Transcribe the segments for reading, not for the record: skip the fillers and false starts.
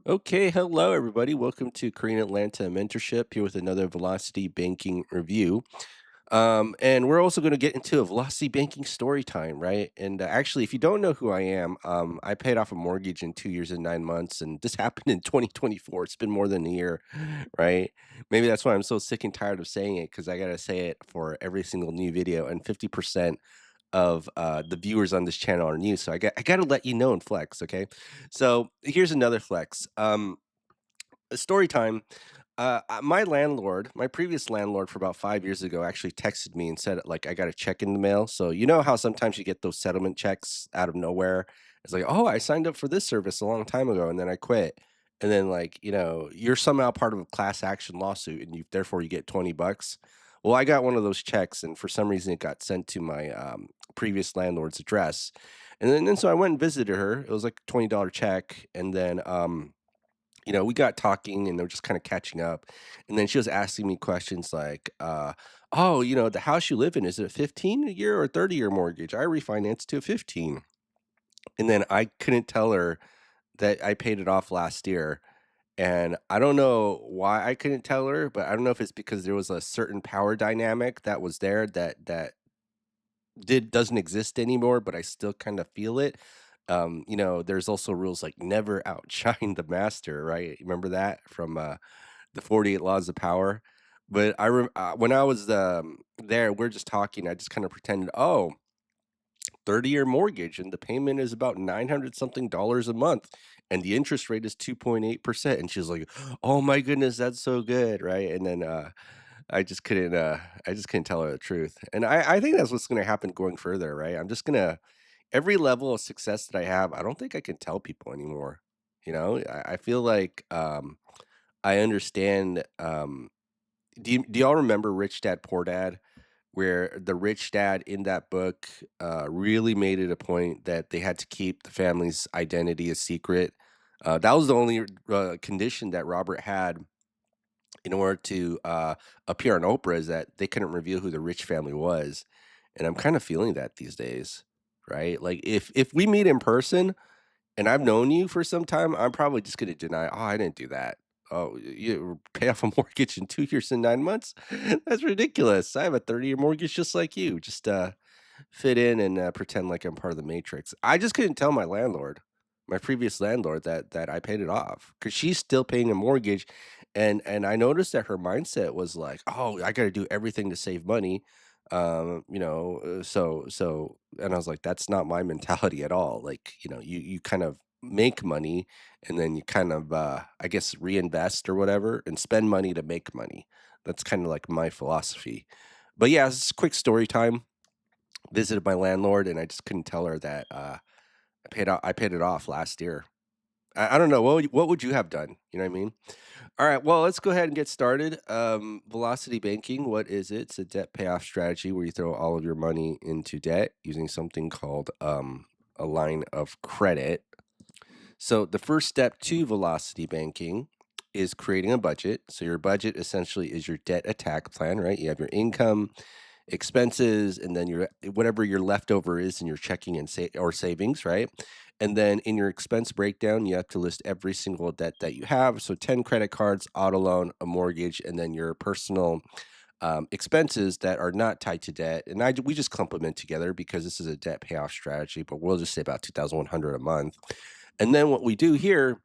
Okay, hello everybody. Welcome to Korean Atlanta Mentorship here with another Velocity Banking review. And we're also going to get into a Velocity Banking story time, right? And actually, if you don't know who I am, I paid off a mortgage in 2 years and 9 months, and this happened in 2024. It's been more than a year, right? Maybe that's why I'm so sick and tired of saying it because I got to say it for every single new video, and 50% of the viewers on this channel are new. So I got to let you know and flex, okay? So here's another flex. Story time. My landlord, my previous landlord for about 5 years ago, actually texted me and said, like, I got a check in the mail. So, you know how sometimes you get those settlement checks out of nowhere? It's like, oh, I signed up for this service a long time ago and then I quit. And then, like, you're somehow part of a class action lawsuit and therefore you get 20 bucks. Well, I got one of those checks and for some reason it got sent to my previous landlord's address. And then so I went and visited her. It was like a $20 check. And then, we got talking and they were just kind of catching up. And then she was asking me questions like, oh, the house you live in, is it a 15 a year or 30-year mortgage? I refinanced to a 15. And then I couldn't tell her that I paid it off last year. And I don't know why I couldn't tell her, but I don't know if it's because there was a certain power dynamic that was there that doesn't exist anymore, but I still kind of feel it. There's also rules like never outshine the master, right? Remember that from the 48 Laws of Power? But when I was there, we're just talking. I just kind of pretended, oh, 30-year mortgage, and the payment is about 900 something dollars a month, and the interest rate is 2.8%. And she was like, oh my goodness, that's so good, right? And then I just couldn't tell her the truth. And I think that's what's gonna happen going further, right? I'm just gonna every level of success that I have, I don't think I can tell people anymore. I feel like I understand. Do y'all remember Rich Dad Poor Dad? Where the rich dad in that book really made it a point that they had to keep the family's identity a secret. That was the only condition that Robert had in order to appear on Oprah, is that they couldn't reveal who the rich family was. And I'm kind of feeling that these days, right? Like if we meet in person and I've known you for some time, I'm probably just gonna deny, "Oh, I didn't do that." "Oh, you pay off a mortgage in 2 years and 9 months? That's ridiculous. I have a 30-year mortgage just like you." Just, fit in and, pretend like I'm part of the matrix. I just couldn't tell my landlord, my previous landlord, that I paid it off because she's still paying a mortgage, and I noticed that her mindset was like, "Oh, I gotta do everything to save money." So and I was like, "That's not my mentality at all." Like, you kind of make money and then you kind of, I guess, reinvest or whatever and spend money to make money. That's kinda like my philosophy. But yeah, this is quick story time. Visited my landlord, and I just couldn't tell her that, I paid it off last year. I don't know, what would you have done? You know what I mean? Alright, well, let's go ahead and get started. Velocity banking, what is it? It's a debt payoff strategy where you throw all of your money into debt using something called, a line of credit. So the first step to velocity banking is creating a budget. So your budget essentially is your debt attack plan, right? You have your income, expenses, and then your whatever your leftover is in your checking and or savings, right? And then in your expense breakdown, you have to list every single debt that you have. So 10 credit cards, auto loan, a mortgage, and then your personal expenses that are not tied to debt. And we just complement together because this is a debt payoff strategy, but we'll just say about 2,100 a month. And then what we do here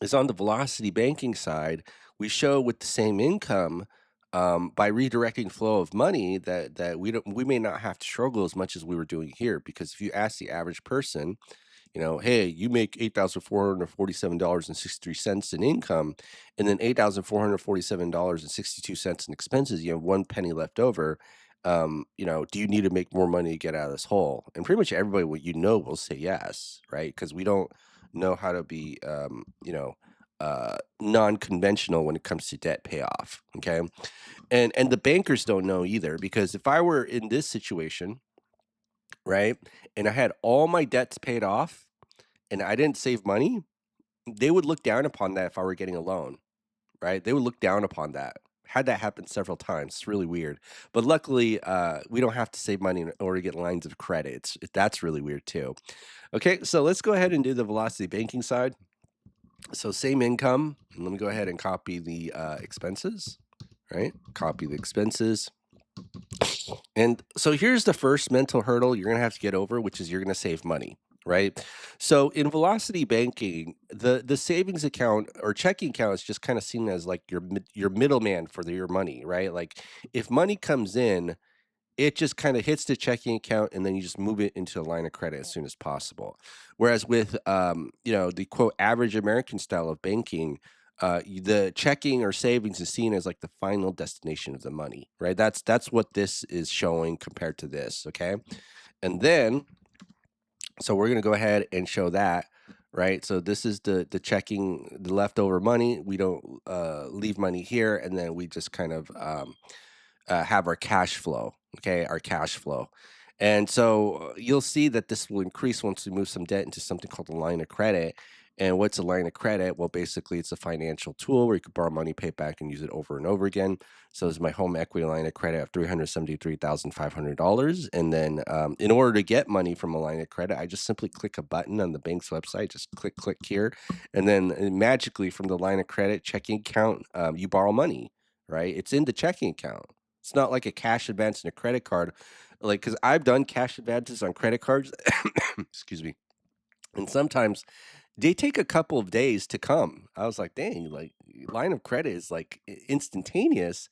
is on the velocity banking side, we show with the same income, by redirecting flow of money, that we may not have to struggle as much as we were doing here. Because if you ask the average person, hey, you make $8,447.63 in income, and then $8,447.62 in expenses. You have one penny left over. Do you need to make more money to get out of this hole? And pretty much everybody, what will say yes, right? Because we don't know how to be, non-conventional when it comes to debt payoff. Okay, and the bankers don't know either, because if I were in this situation, right, and I had all my debts paid off and I didn't save money, they would look down upon that if I were getting a loan, right? They would look down upon that. Had that happen several times. It's really weird. But luckily, we don't have to save money in order to get lines of credit. That's really weird too. Okay, so let's go ahead and do the velocity banking side. So same income. Let me go ahead and copy the expenses, right? Copy the expenses. And so here's the first mental hurdle you're going to have to get over, which is you're going to save money, right? So in velocity banking, the savings account or checking account is just kind of seen as like your middleman for your money, right? Like if money comes in, it just kind of hits the checking account and then you just move it into a line of credit as soon as possible. Whereas with the quote average American style of banking, the checking or savings is seen as like the final destination of the money, right? That's what this is showing compared to this. Okay. And then so we're gonna go ahead and show that, right? So this is the checking the leftover money. We don't leave money here, and then we just kind of have our cash flow. Okay, our cash flow. And so you'll see that this will increase once we move some debt into something called a line of credit. And what's a line of credit? Well, basically, it's a financial tool where you could borrow money, pay it back, and use it over and over again. So, this is my home equity line of credit of $373,500. And then, in order to get money from a line of credit, I just simply click a button on the bank's website, just click here. And then magically, from the line of credit checking account, you borrow money, right? It's in the checking account. It's not like a cash advance and a credit card, like because I've done cash advances on credit cards, excuse me, and sometimes they take a couple of days to come. I was like, "Dang, like, line of credit is, like, instantaneous,"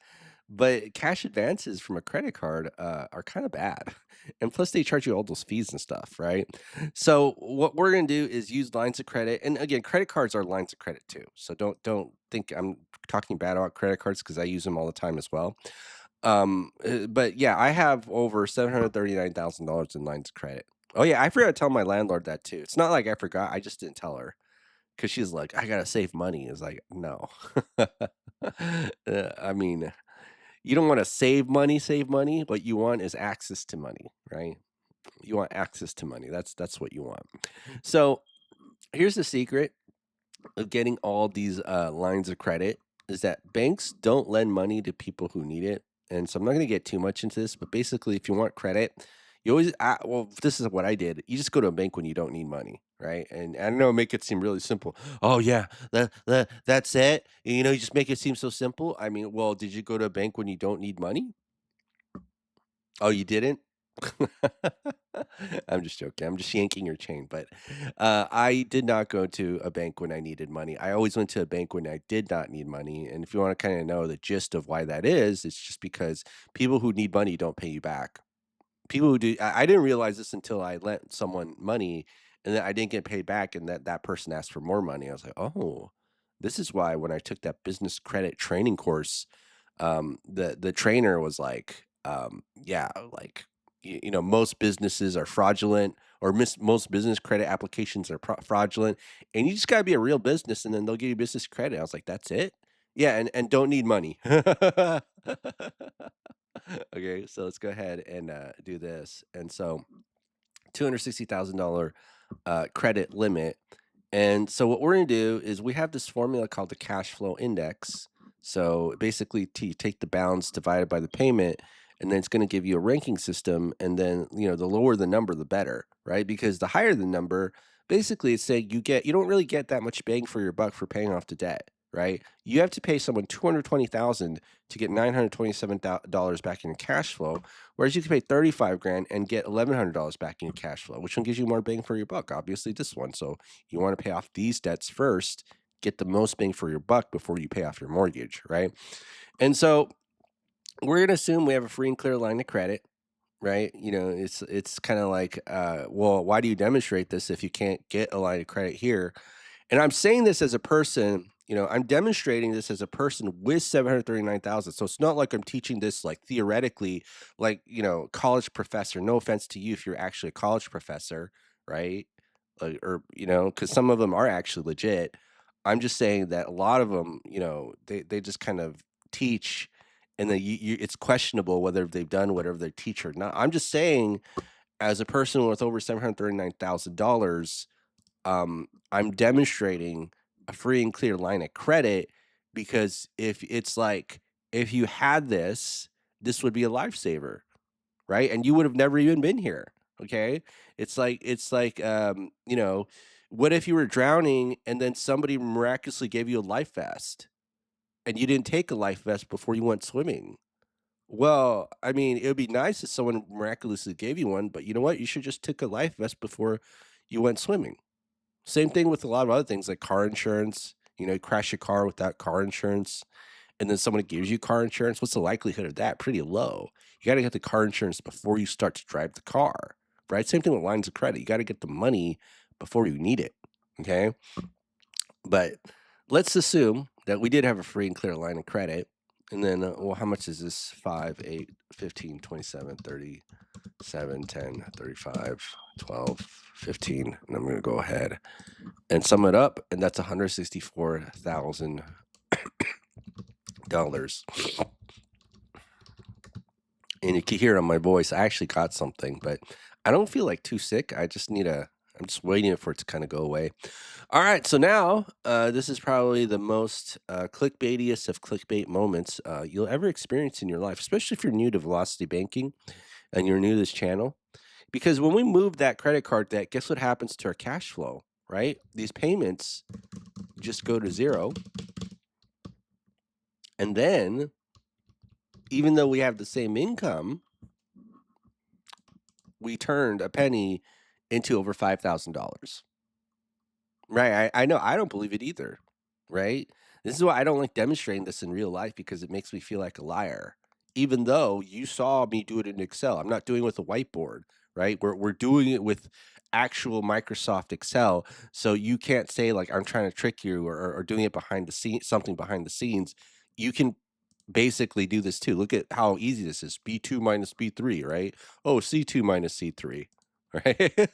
but cash advances from a credit card, are kinda bad, and plus they charge you all those fees and stuff, right? So, what we're gonna do is use lines of credit and again, credit cards are lines of credit too, so don't think I'm talking bad about credit cards because I use them all the time as well. But yeah, I have over $739,000 in lines of credit. Oh yeah, I forgot to tell my landlord that too. It's not like I forgot, I just didn't tell her because she's like, "I gotta save money." It's like, no. I mean, you don't wanna save money, what you want is access to money, right? You want access to money, that's what you want. So, here's the secret of getting all these lines of credit is that banks don't lend money to people who need it. And so I'm not going to get too much into this, but basically, if you want credit, you always, well, this is what I did. You just go to a bank when you don't need money, right? And I don't know, make it seem really simple. Oh, yeah, that's it. You just make it seem so simple. I mean, well, did you go to a bank when you don't need money? Oh, you didn't? I'm just joking. I'm just yanking your chain, but, I did not go to a bank when I needed money. I always went to a bank when I did not need money, and if you wanna kinda know the gist of why that is, it's just because people who need money don't pay you back. People who do I didn't realize this until I lent someone money, and then I didn't get paid back, and that person asked for more money. I was like, "Oh, this is why when I took that business credit training course, the trainer was like, yeah, like, most businesses are fraudulent or most business credit applications are fraudulent, and you just gotta be a real business, and then they'll give you business credit." I was like, "That's it?" Yeah, and don't need money. Okay, so let's go ahead and do this. And so $260,000 credit limit. And so what we're going to do is we have this formula called the cash flow index. So basically, you take the balance divided by the payment, and then it's going to give you a ranking system. And then the lower the number, the better, right? Because the higher the number, basically, it's saying you don't really get that much bang for your buck for paying off the debt, right? You have to pay someone 220,000 to get $927 back in your cash flow. Whereas you can pay 35 grand and get $1,100 back in your cash flow. Which one gives you more bang for your buck? Obviously, this one. So you want to pay off these debts first, get the most bang for your buck before you pay off your mortgage, right? And so we're gonna assume we have a free and clear line of credit, right? It's kind of like, well, why do you demonstrate this if you can't get a line of credit here? And I'm saying this as a person, I'm demonstrating this as a person with 739,000. So it's not like I'm teaching this like theoretically, like, college professor. No offense to you if you're actually a college professor, right? Like, or, because some of them are actually legit. I'm just saying that a lot of them, they just kind of teach and then it's questionable whether they've done whatever they teach or not. I'm just saying, as a person with over $739,000, I'm demonstrating a free and clear line of credit because if you had this would be a lifesaver, right? And you would have never even been here. Okay. It's like, What if you were drowning and then somebody miraculously gave you a life vest and you didn't take a life vest before you went swimming? Well, I mean, it would be nice if someone miraculously gave you one, but you know what? You should just take a life vest before you went swimming. Same thing with a lot of other things like car insurance. You crash your car without car insurance, and then someone gives you car insurance. What's the likelihood of that? Pretty low. You got to get the car insurance before you start to drive the car, right? Same thing with lines of credit. You got to get the money before you need it. Okay. But let's assume that we did have a free and clear line of credit. And then, well, how much is this? 5, 8, 15, 27, 30, 7, 10, 35, 12, 15. And I'm going to go ahead and sum it up. And that's $164,000. And you can hear it on my voice. I actually caught something, but I don't feel like too sick. I'm just waiting for it to kind of go away. All right, so now this is probably the most clickbaitiest of clickbait moments you'll ever experience in your life, especially if you're new to Velocity Banking and you're new to this channel. Because when we move that credit card debt, guess what happens to our cash flow, right? These payments just go to zero. And then, even though we have the same income, we turned a penny into over $5,000. Right. I know. I don't believe it either. Right. This is why I don't like demonstrating this in real life because it makes me feel like a liar. Even though you saw me do it in Excel, I'm not doing it with a whiteboard. Right. We're doing it with actual Microsoft Excel. So you can't say like I'm trying to trick you or doing it behind the scenes, something behind the scenes. You can basically do this too. Look at how easy this is. B2 minus B3, right? Oh, C2 minus C3. Right?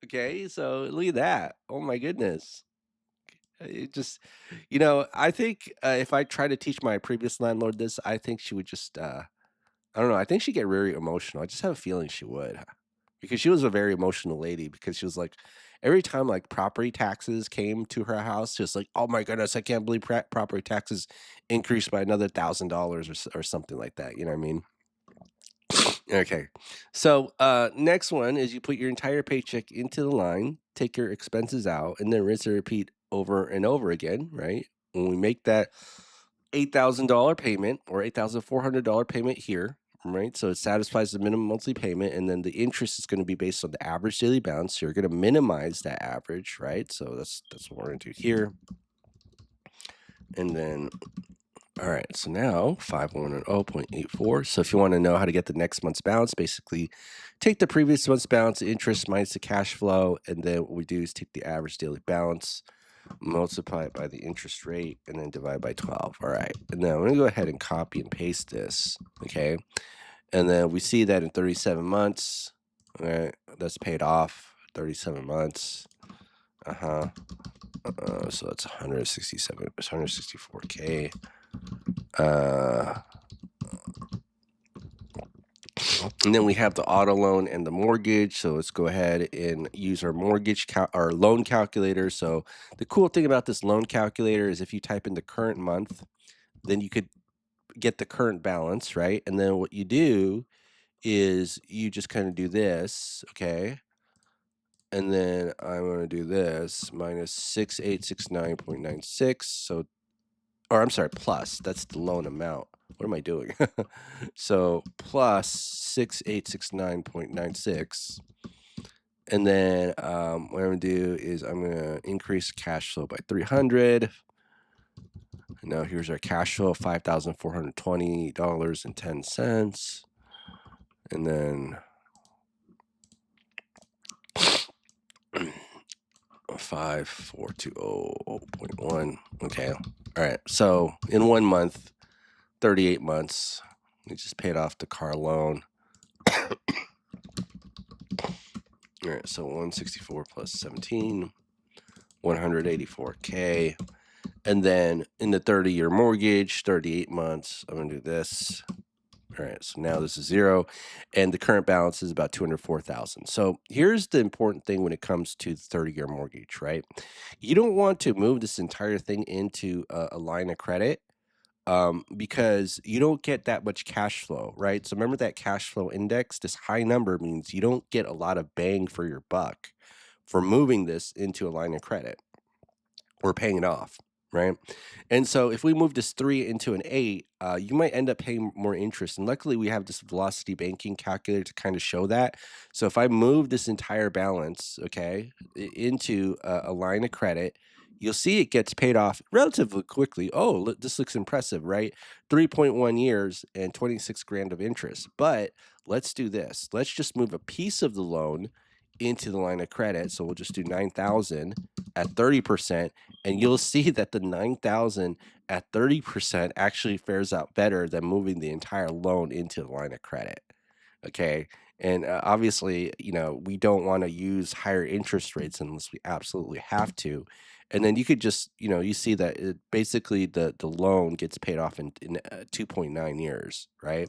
Okay, so look at that. Oh my goodness. It just, I think if I try to teach my previous landlord this, I think she would just, I don't know, I think she'd get very emotional. I just have a feeling she would because she was a very emotional lady because she was like, every time like property taxes came to her house, she was like, oh my goodness, I can't believe property taxes increased by another $1,000 or something like that. You know what I mean? Okay. So next one is you put your entire paycheck into the line, take your expenses out, and then rinse and repeat over and over again, right? When we make that $8,000 payment or $8,400 payment here, right? So it satisfies the minimum monthly payment, and then the interest is going to be based on the average daily balance. So you're going to minimize that average, right? So that's what we're going to do here. And then all right, so now 5110.84. So if you want to know how to get the next month's balance, basically take the previous month's balance, interest minus the cash flow, and then what we do is take the average daily balance, multiply it by the interest rate, and then divide by 12. All right, and then I'm going to go ahead and copy and paste this, okay? And then we see that in 37 months, all right, that's paid off, 37 months. So that's 164K. And then we have the auto loan and the mortgage. So let's go ahead and use our our loan calculator. So the cool thing about this loan calculator is if you type in the current month, then you could get the current balance, right? And then what you do is you just kind of do this, okay? And then I'm going to do this minus 6869.96. So, or I'm sorry, plus, that's the loan amount. What am I doing? So plus 6869.96. And then what I'm going to do is I'm going to increase cash flow by 300. And now here's our cash flow, $5,420.10. And then 5420.1. Okay. All right. So in 1 month, 38 months, we just paid off the car loan. All right. So 164 plus 17, 184K. And then in the 30-year mortgage, 38 months, I'm going to do this. All right, so now this is zero, and the current balance is about $204,000. So here's the important thing when it comes to the 30-year mortgage, right? You don't want to move this entire thing into a line of credit because you don't get that much cash flow, right? So remember that cash flow index, this high number means you don't get a lot of bang for your buck. for moving this into a line of credit or paying it off, right? And so if we move this 3 into an 8, you might end up paying more interest. And luckily, we have this velocity banking calculator to kind of show that. So if I move this entire balance, okay, into a line of credit, you'll see it gets paid off relatively quickly. Oh, this looks impressive, right? 3.1 years and 26 grand of interest. But let's do this. Let's just move a piece of the loan into the line of credit. So we'll just do 9,000 at 30%, and you'll see that the 9,000 at 30% actually fares out better than moving the entire loan into the line of credit. Okay. And obviously, we don't want to use higher interest rates unless we absolutely have to. And then you could just, you see that basically the loan gets paid off in 2.9 years, right?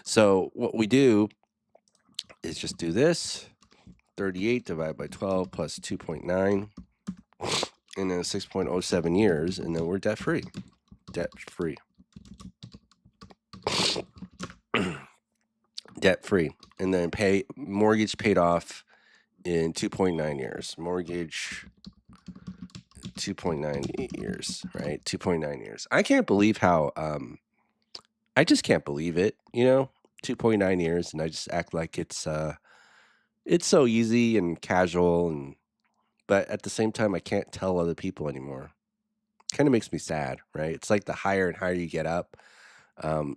So what we do is just do this 38 divided by 12 plus 2.9 and then 6.07 years, and then we're debt free. Debt free. Debt free. And then mortgage paid off in 2.9 years. Mortgage 2.9 years, right? 2.9 years. I can't believe how I just can't believe it, 2.9 years, and I just act like it's so easy and casual, but at the same time I can't tell other people anymore. Kind of makes me sad, right? It's like the higher and higher you get up,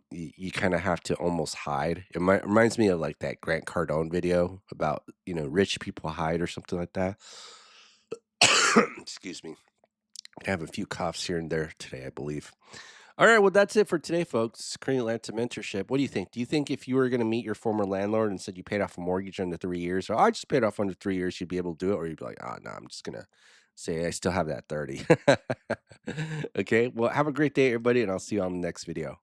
you kind of have to almost hide. It reminds me of like that Grant Cardone video about, rich people hide or something like that. Excuse me. I have a few coughs here and there today, I believe. All right, well, that's it for today, folks. Korean Atlanta Mentorship. What do you think? Do you think if you were going to meet your former landlord and said you paid off a mortgage under 3 years, or I just paid off under 3 years, you'd be able to do it? Or you'd be like, oh, no, I'm just going to say I still have that 30. Okay, well, have a great day, everybody, and I'll see you on the next video.